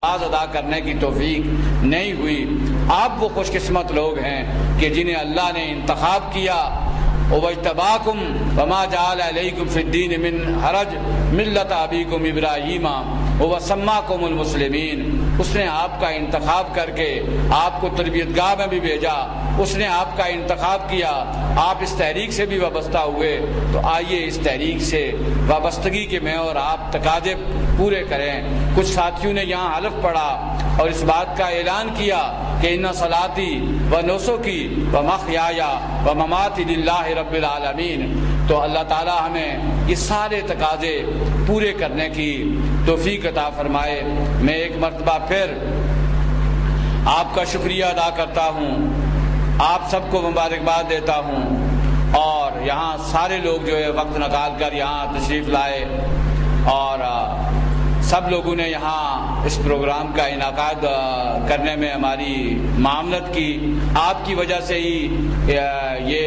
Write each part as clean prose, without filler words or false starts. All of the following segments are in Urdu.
نماز ادا کرنے کی توفیق نہیں ہوئی۔ آپ وہ خوش قسمت لوگ ہیں کہ جنہیں اللہ نے انتخاب کیا۔ وَاجْتَبَاكُمْ وَمَا جَعَلَ عَلَيْكُمْ فِي الدِّينِ مِنْ حَرَجٍ مِلَّةَ أَبِيكُمْ إِبْرَاهِيمَ وَسَمَّاكُمُ الْمُسْلِمِينَ۔ اس نے آپ کا انتخاب کر کے آپ کو تربیت گاہ میں بھی بھیجا، اس نے آپ کا انتخاب کیا، آپ اس تحریک سے بھی وابستہ ہوئے، تو آئیے اس تحریک سے وابستگی کے میں اور آپ تقاضے پورے کریں۔ کچھ ساتھیوں نے یہاں حلف پڑھا اور اس بات کا اعلان کیا کہ ان صلاتی و نسکی و محیایا و مماتی للہ رب العالمین۔ تو اللہ تعالی ہمیں یہ سارے تقاضے پورے کرنے کی توفیق عطا فرمائے۔ میں ایک مرتبہ پھر آپ کا شکریہ ادا کرتا ہوں، آپ سب کو مبارکباد دیتا ہوں، اور یہاں سارے لوگ جو ہے وقت نکال کر یہاں تشریف لائے، اور سب لوگوں نے یہاں اس پروگرام کا انعقاد کرنے میں ہماری معاونت کی۔ آپ کی وجہ سے ہی یہ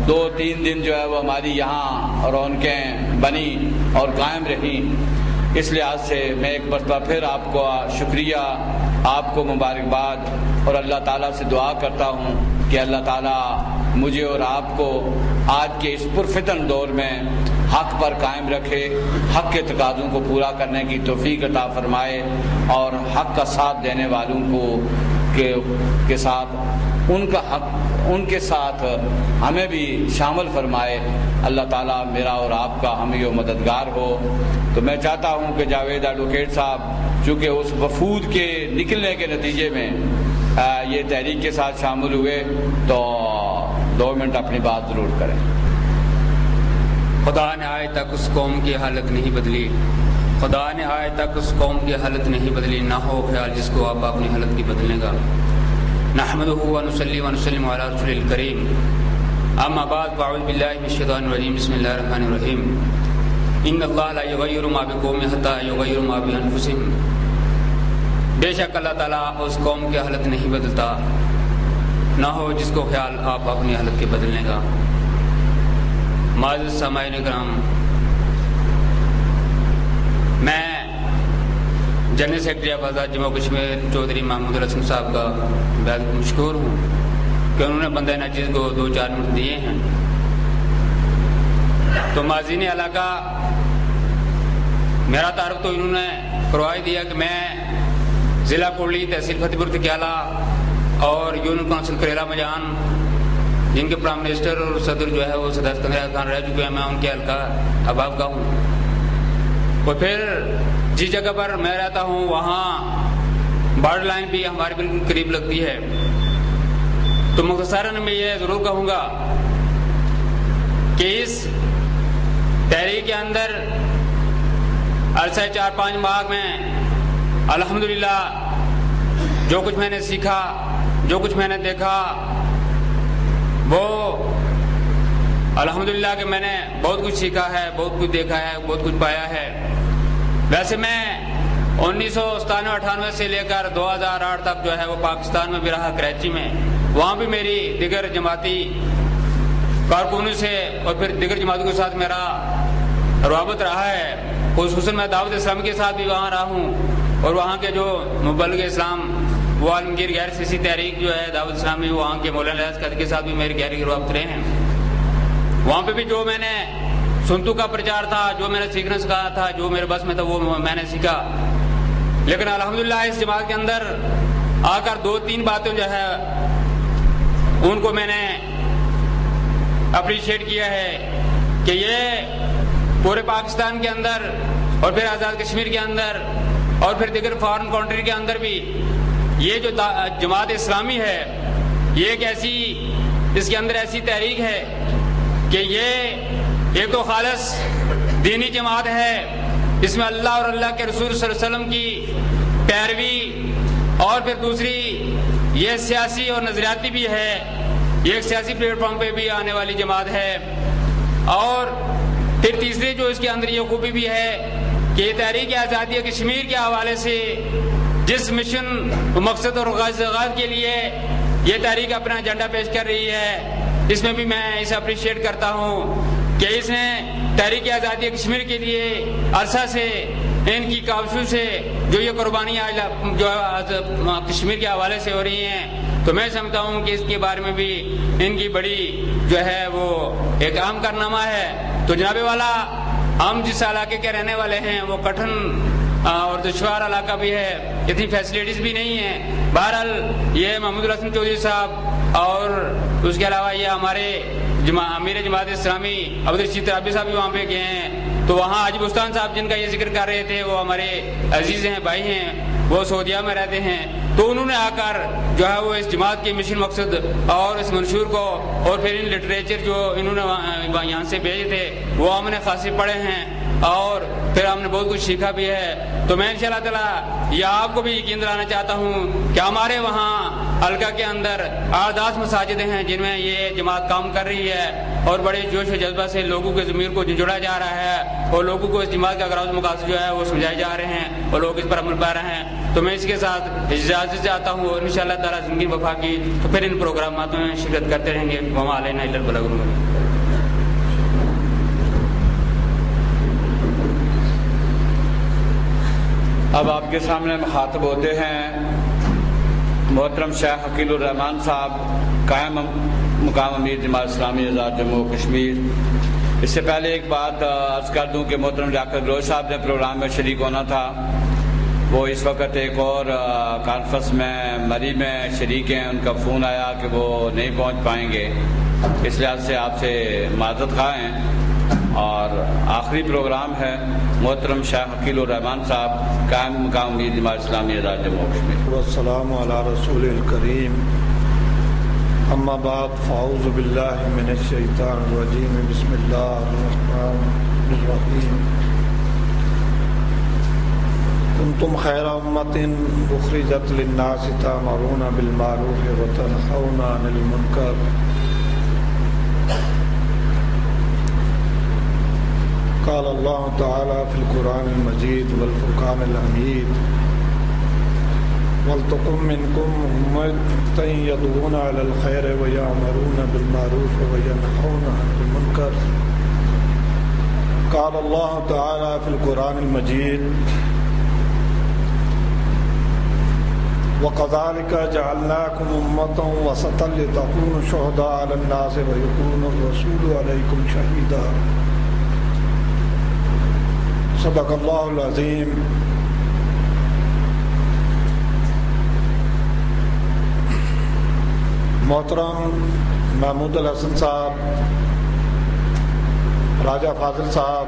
2-3 دن جو ہے وہ ہماری یہاں رونقیں بنی اور قائم رہیں۔ اس لحاظ سے میں ایک مرتبہ پھر آپ کو شکریہ، آپ کو مبارکباد، اور اللہ تعالیٰ سے دعا کرتا ہوں کہ اللہ تعالیٰ مجھے اور آپ کو آج کے اس پرفتن دور میں حق پر قائم رکھے، حق کے تقاضوں کو پورا کرنے کی توفیق عطا فرمائے، اور حق کا ساتھ دینے والوں کو کے ساتھ ان کے ساتھ ہمیں بھی شامل فرمائے۔ اللہ تعالیٰ میرا اور آپ کا حامی و مددگار ہو۔ تو میں چاہتا ہوں کہ جاوید ایڈوکیٹ صاحب چونکہ اس وفود کے نکلنے کے نتیجے میں یہ تحریک کے ساتھ شامل ہوئے، تو 2 منٹ اپنی بات ضرور کریں۔ خدا نے آج تک اس قوم کی حالت نہیں بدلی، خدا نے آج تک اس قوم کی حالت نہیں بدلی، نہ ہو خیال جس کو آپ اپنی حالت کی بدلنے گا۔ نحمدہ ونصلی ونسلم علی رسول الکریم، اما بعد فاعوذ باللہ من الشیطان الرجیم، بسم اللہ الرحمن الرحیم۔ ان اللہ لا یغیر ما بقوم حتی یغیروا ما بانفسہم۔ بے شک اللہ تعالیٰ اس قوم کی حالت نہیں بدلتا، نہ ہو جس کو خیال آپ اپنی حالت کے بدلنے گا۔ معزز سامعین کرام، میں جنرل سیکرٹری آف آزاد جموں کشمیر چودھری محمود الحسن صاحب کا بہت مشکور ہوں کہ انہوں نے بندہ ناچیز کو 2-4 منٹ دیے ہیں۔ تو مازین علاقہ میرا تعارف تو انہوں نے کروا دیا کہ میں ضلع کوڑلی تحصیل فتح پور تکیالہ اور یونین کونسل کریلا مجان، جن کے پرائم منسٹر اور صدر جو ہے وہ صدر اسکندر خان رہ چکے ہیں، میں ان کے حلقہ احباب کا ہوں۔ اور پھر جس جگہ پر میں رہتا ہوں وہاں بارڈر لائن بھی ہمارے بالکل قریب لگتی ہے۔ تو مختصراً میں یہ ضرور کہوں گا کہ اس تحریک کے اندر عرصہ 4-5 ماہ میں الحمدللہ جو کچھ میں نے سیکھا، جو کچھ میں نے دیکھا، وہ الحمدللہ کہ میں نے بہت کچھ سیکھا ہے، بہت کچھ دیکھا ہے، بہت کچھ پایا ہے۔ ویسے میں 1997-98 سے لے کر 2008 تک جو ہے وہ پاکستان میں بھی رہا، کراچی میں، وہاں بھی میری دیگر جماعتی کارکنوں سے اور پھر دیگر جماعتوں کے ساتھ میرا روابط رہا ہے۔ خصوصاً میں دعوت اسلامی کے ساتھ بھی وہاں رہا ہوں، اور وہاں کے جو مبلغ اسلام وہ عالمگیر غیر سیاسی تحریک جو ہے دعوت اسلامی، وہاں کے مولانا ریاض قادری کے ساتھ بھی میرے گہرے روابط رہے ہیں۔ وہاں پہ بھی جو میں نے سنتو کا پرچار تھا، جو میں نے سیکھنا سکھایا تھا، جو میرے بس میں تھا وہ میں نے سیکھا۔ لیکن الحمدللہ اس جماعت کے اندر آ کر 2-3 باتیں جو ہے ان کو میں نے اپریشیٹ کیا ہے کہ یہ پورے پاکستان کے اندر اور پھر آزاد کشمیر کے اندر اور پھر دیگر فارن کنٹری کے اندر بھی یہ جو جماعت اسلامی ہے، یہ ایک ایسی اس کے اندر ایسی تحریک ہے کہ یہ ایک تو خالص دینی جماعت ہے، اس میں اللہ اور اللہ کے رسول صلی اللہ علیہ وسلم کی پیروی، اور پھر دوسری یہ سیاسی اور نظریاتی بھی ہے، یہ ایک سیاسی پلیٹ فارم پہ بھی آنے والی جماعت ہے، اور پھر تیسری جو اس کے اندر یہ خوبی بھی ہے کہ یہ تحریک آزادی کشمیر کے حوالے سے جس مشن مقصد اور غرض کے لیے یہ تحریک اپنا ایجنڈا پیش کر رہی ہے، اس میں بھی میں اسے اپریشیٹ کرتا ہوں کہ اس نے تحریک آزادی کشمیر کے لیے عرصہ سے ان کی کاوشوں سے جو یہ قربانیاں جو کشمیر کے حوالے سے ہو رہی ہیں، تو میں سمجھتا ہوں کہ اس کے بارے میں بھی ان کی بڑی جو ہے وہ ایک اہم کارنامہ ہے۔ تو جناب والا، ہم جس علاقے کے رہنے والے ہیں وہ کٹھن اور دشوار علاقہ بھی ہے، اتنی فیسلٹیز بھی نہیں ہیں۔ بہرحال یہ محمود الحسن چودھری صاحب اور اس کے علاوہ یہ ہمارے امیر جماعت اسلامی عبدالرشید رابی صاحب بھی وہاں پہ گئے ہیں۔ تو وہاں حاجی بستان صاحب جن کا یہ ذکر کر رہے تھے، وہ ہمارے عزیز ہیں، بھائی ہیں، وہ سعودیہ میں رہتے ہیں۔ تو انہوں نے آ کر جو ہے وہ اس جماعت کے مشن مقصد اور اس منشور کو اور پھر ان لٹریچر جو انہوں نے یہاں سے بھیجے تھے وہ ہم نے خاصی پڑھے ہیں اور پھر ہم نے بہت کچھ سیکھا بھی ہے۔ تو میں انشاءاللہ تعالی یہ آپ کو بھی یقین دلانا چاہتا ہوں کہ ہمارے وہاں حلقہ کے اندر 8-10 مساجد ہیں جن میں یہ جماعت کام کر رہی ہے اور بڑے جوش و جذبہ سے لوگوں کے ضمیر کو جھنجھوڑا جا رہا ہے اور لوگوں کو اس جماعت کا غرض مقاصد جو ہے وہ سمجھائے جا رہے ہیں اور لوگ اس پر عمل پا رہے ہیں۔ تو میں اس کے ساتھ اجازت چاہتا ہوں اور انشاءاللہ تعالی زندگی وفا کی تو پھر ان پروگرامات میں شرکت کرتے رہیں گے۔ وما علینا الا البلاغ المبین۔ اب آپ کے سامنے مخاطب ہوتے ہیں محترم شیخ حکیل الرحمان صاحب، قائم مقام امیر جماعت اسلامی آزاد جموں و کشمیر۔ اس سے پہلے ایک بات عرض کر دوں کہ محترم ڈاکٹر روز صاحب نے پروگرام میں شریک ہونا تھا، وہ اس وقت ایک اور کانفرنس میں مری میں شریک ہیں، ان کا فون آیا کہ وہ نہیں پہنچ پائیں گے، اس لحاظ سے آپ سے معذرت خواہ ہیں۔ اور آخری پروگرام ہے محترم شیخ حکیل الرحمان صاحب، قائم مقام امیر جماعت اسلامی آزاد جموں و کشمیر۔ والسلام علی رسول الکریم، اما بعد، فاعوذ باللہ من الشیطان الرجیم، بسم اللہ الرحمن الرحیم۔ کنتم خیر امۃ اخرجت للناس تأمرون بالمعروف وتنہون عن المنکر قال اللہ تعالی فی القرآن المجید والفرقان الحمید وَلْتَقُمْ مِنْكُمْ أُمَّةٌ يَدْعُونَ إِلَى الْخَيْرِ وَيَأْمُرُونَ بِالْمَعْرُوفِ وَيَنْهَوْنَ عَنِ الْمُنكَرِ قال اللہ تعالی فی القرآن المجید وَكَذَلِكَ جَعَلْنَاكُمْ أُمَّةً وَسَطًا لِتَكُونُوا شُهَدَاءَ عَلَى النَّاسِ وَيَكُونَ الرَّسُولُ عَلَيْكُمْ شَهِيدًا۔ صدق اللہ العظیم۔ محترم محمود الحسن صاحب، راجہ فاضل صاحب،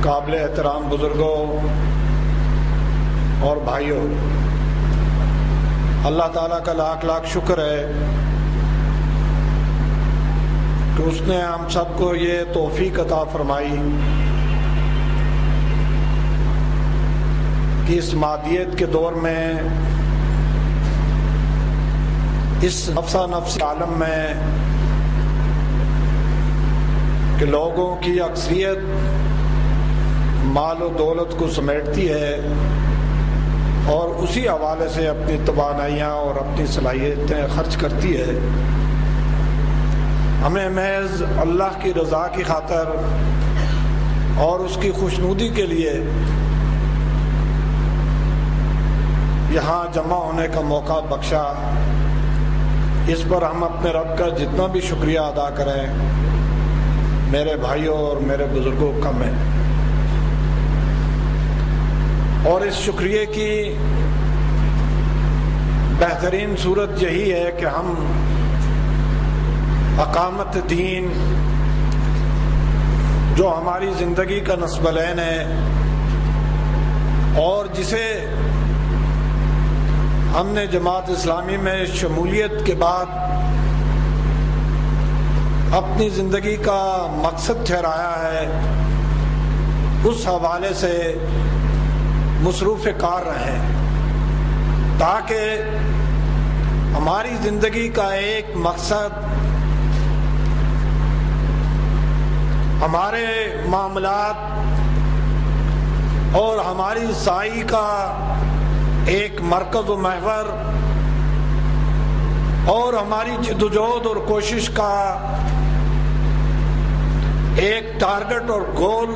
قابل احترام بزرگوں اور بھائیوں، اللہ تعالیٰ کا لاکھ لاکھ شکر ہے کہ اس نے ہم سب کو یہ توفیق عطا فرمائی کہ اس مادیت کے دور میں، اس نفسا نفس عالم میں کہ لوگوں کی اکثریت مال و دولت کو سمیٹتی ہے اور اسی حوالے سے اپنی توانائیاں اور اپنی صلاحیتیں خرچ کرتی ہے، ہمیں محض اللہ کی رضا کی خاطر اور اس کی خوشنودی کے لیے یہاں جمع ہونے کا موقع بخشا۔ اس پر ہم اپنے رب کا جتنا بھی شکریہ ادا کریں، میرے بھائیوں اور میرے بزرگوں کم ہے۔ اور اس شکریہ کی بہترین صورت یہی ہے کہ ہم اقامت دین، جو ہماری زندگی کا نصب العین ہے اور جسے ہم نے جماعت اسلامی میں شمولیت کے بعد اپنی زندگی کا مقصد ٹھہرایا ہے، اس حوالے سے مصروف کار رہیں تاکہ ہماری زندگی کا ایک مقصد ہمارے معاملات اور ہماری سعی کا ایک مرکز و محور اور ہماری جدوجہد اور کوشش کا ایک ٹارگٹ اور گول